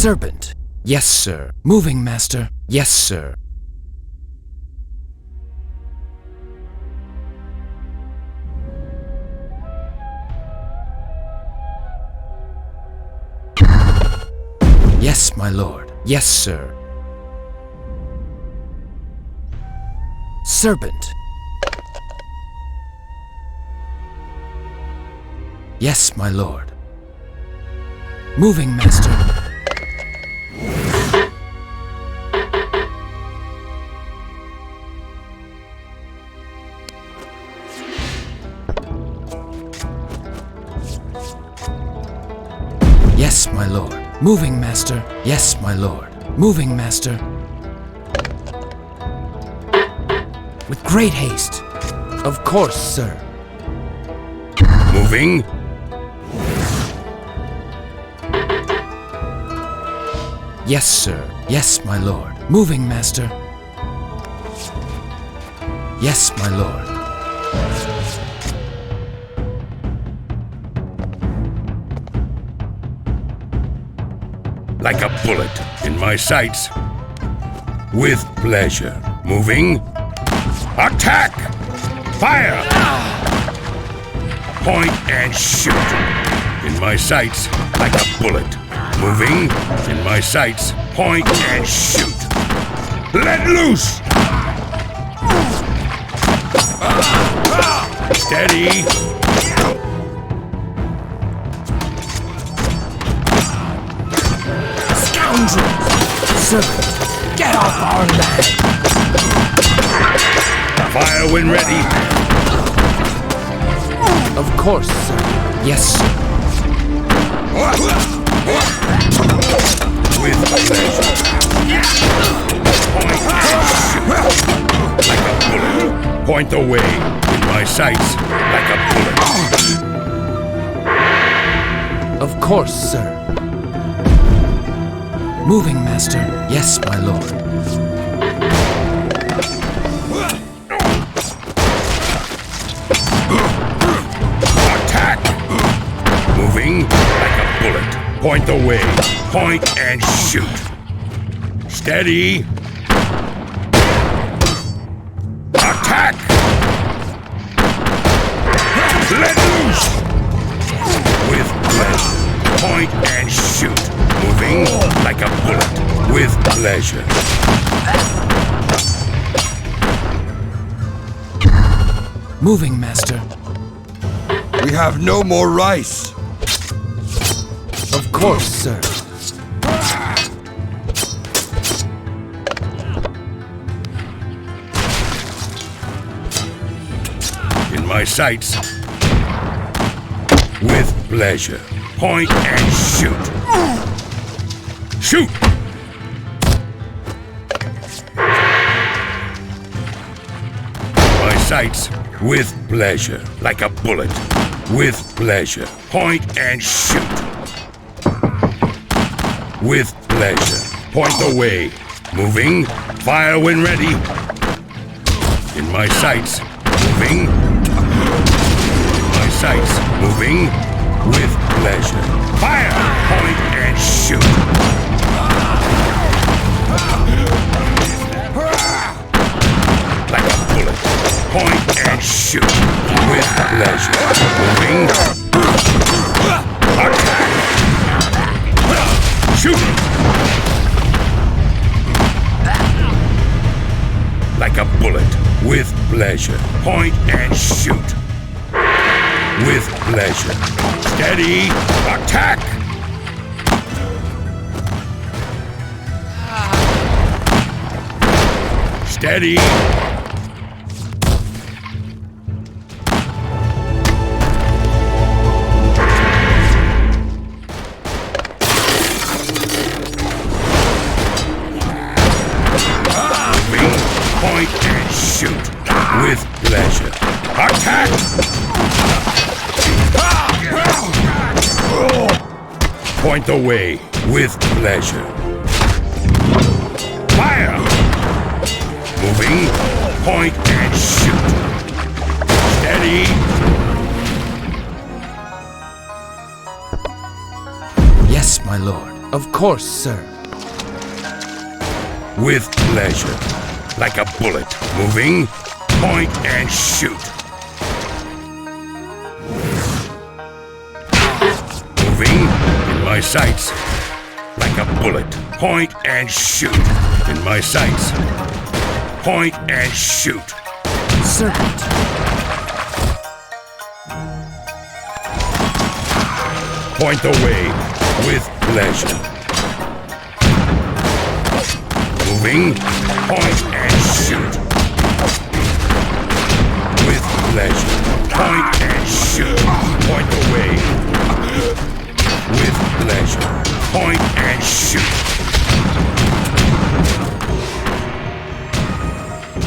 Serpent. Yes, sir. Moving, master. Yes, sir. Yes, my lord. Yes, sir. Serpent. Yes, my lord. Moving, master. Yes, my lord. Moving, master. Yes, my lord. Moving, master. With great haste. Of course, sir. Moving. Yes, sir. Yes, my lord. Moving, master. Yes, my lord. Like a bullet in my sights. With pleasure. Moving. Attack! Fire! Point and shoot. In my sights, like a bullet. Moving. In my sights. Point and shoot. Let loose! Steady. Serpent, get off our land! Fire when ready. Of course, sir. Yes, sir. With pleasure. Point and shoot. Like a bullet. Point the way. In my sights. Like a bullet. Of course, sir. Moving, master. Yes, my lord. Attack! Moving like a bullet. Point the way. Point and shoot. Steady. Attack! Let loose! With pleasure. Point and shoot. Moving like a bullet. With pleasure. Moving, master. We have no more rice. Of course, sir. In my sights. With pleasure. Point and shoot. Shoot! My sights. With pleasure. Like a bullet. With pleasure. Point and shoot. With pleasure. Point the way. Moving. Fire when ready. In my sights. Moving. In my sights. Moving. With pleasure. Fire! Point and shoot. Like a bullet. Point and shoot. With pleasure. Moving. Attack! Shoot! Like a bullet. With pleasure. Point and shoot. With pleasure. Steady. Attack! Steady. Point and shoot. With pleasure. Attack! Point the way. With pleasure. Fire! Moving. Point and shoot. Steady. Yes, my lord. Of course, sir. With pleasure. Like a bullet. Moving. Point and shoot. Moving. In my sights. Like a bullet. Point and shoot. In my sights. Point and shoot. Serpent. Point the way with pleasure. Moving, point and shoot. With pleasure. Point and shoot. Point the way. With pleasure. Point and shoot.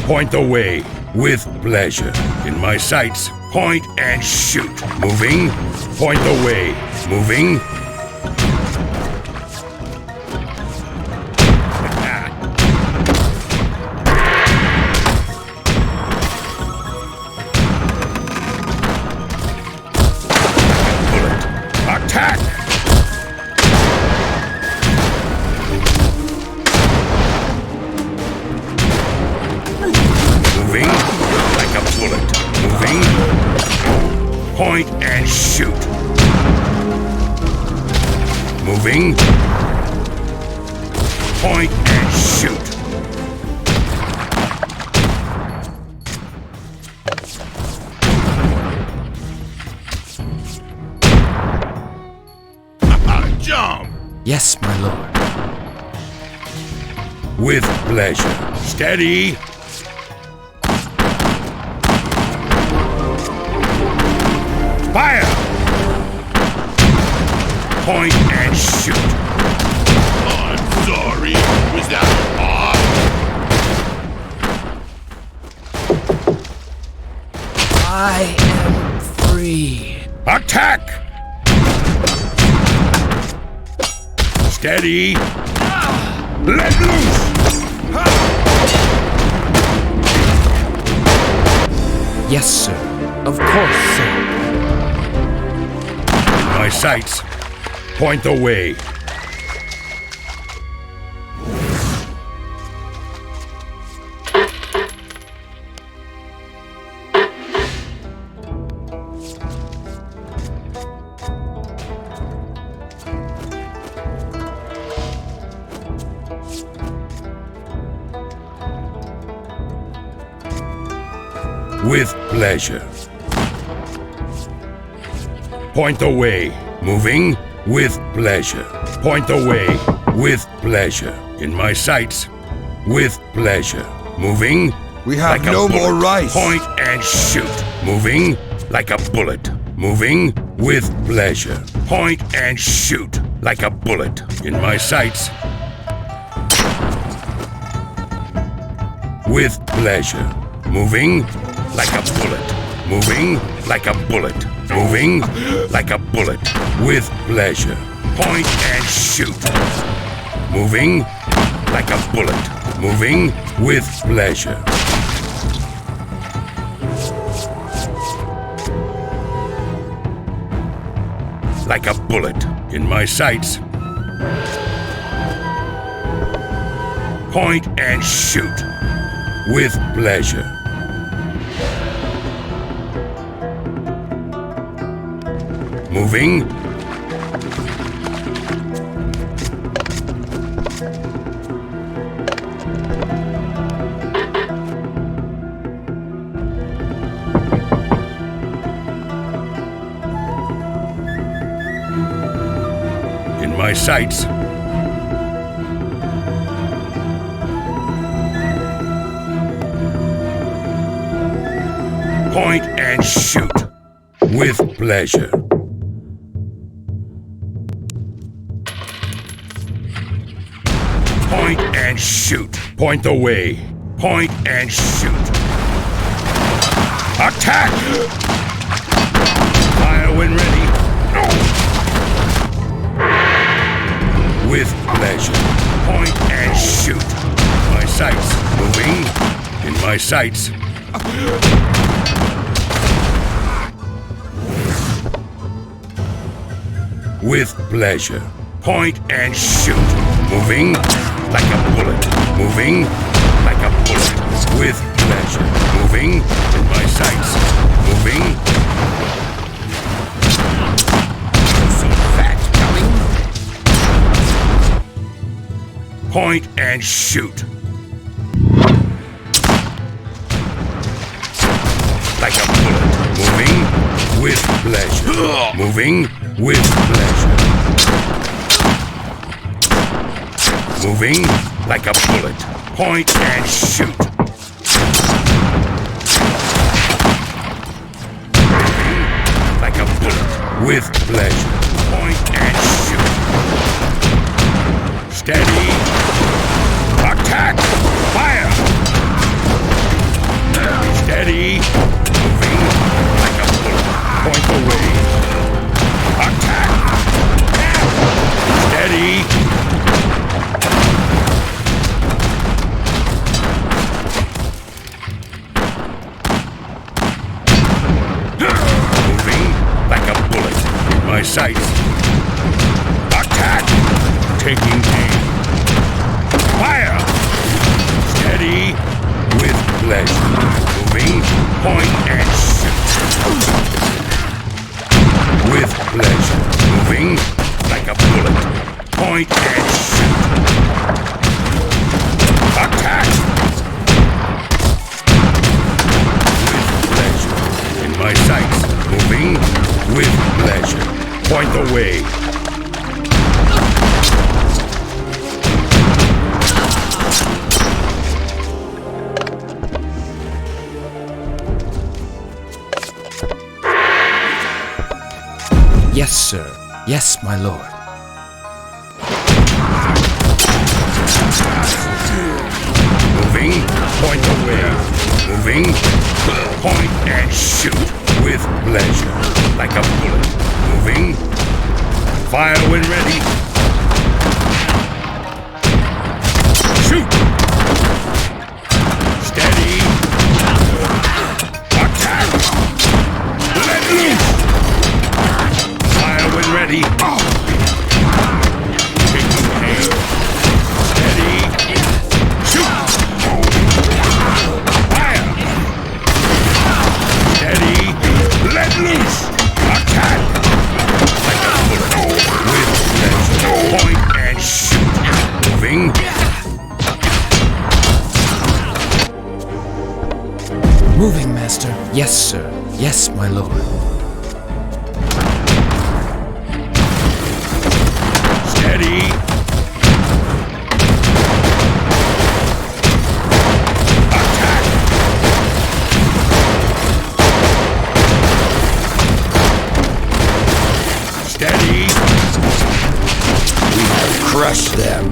Point the way with pleasure. In my sights. Point and shoot. Moving. Point the way. Moving. Bullet. Attack! Moving like a bullet. Moving. Point and shoot. Moving. Point and shoot. Jump! Yes, my lord. With pleasure. Steady. Fire! Point and shoot. I'm sorry. Was that odd? I am free. Attack! Steady. Let loose! Yes, sir. Of course, sir. My sights. Point the way. With pleasure. Point the way. Moving with pleasure. Point the way with pleasure. In my sights. With pleasure. Moving. We have like a no bullet. more rice. Point and shoot. Moving like a bullet. Moving with pleasure. Point and shoot like a bullet. In my sights. With pleasure. Moving like a bullet. Moving like a bullet. Moving like a bullet. With pleasure. Point and shoot. Moving like a bullet. Moving with pleasure. Like a bullet in my sights. Point and shoot with pleasure. Moving. In my sights. Point and shoot with pleasure. Point and shoot. Point the way. Point and shoot. Attack! Fire when ready. With pleasure. Point and shoot. My sights. Moving. In my sights. With pleasure. Point and shoot. Moving like a bullet. Moving like a bullet. With pleasure. Moving in my sights. Moving. Some fat coming. Point and shoot. Like a bullet. Moving with pleasure. Moving with pleasure. Moving like a bullet. Point and shoot. Moving like a bullet. With pleasure. Point and shoot. Steady. Attack. Fire. Steady. Moving like a bullet. Point away. Attack. Steady. Moving like a bullet in my sights. Attack. Taking aim. Fire. Steady. With pleasure. Moving. Point and shoot. With pleasure. Moving like a bullet. Point and shoot. Attack. With pleasure. In my sights. Moving with pleasure. Point the way. Yes, sir. Yes, my lord. Moving, point away. Moving, point and shoot with pleasure. Like a bullet. Moving, fire when ready. Shoot! Steady. Attack! Let loose! Fire when ready. Taking aim. Steady. Shoot! Fire! Steady. Let loose! Attack! Like a bullet. With pleasure. Point and shoot. Moving. Moving, master. Yes, sir. Yes, my lord. Steady. Attack. Steady. We have crushed them.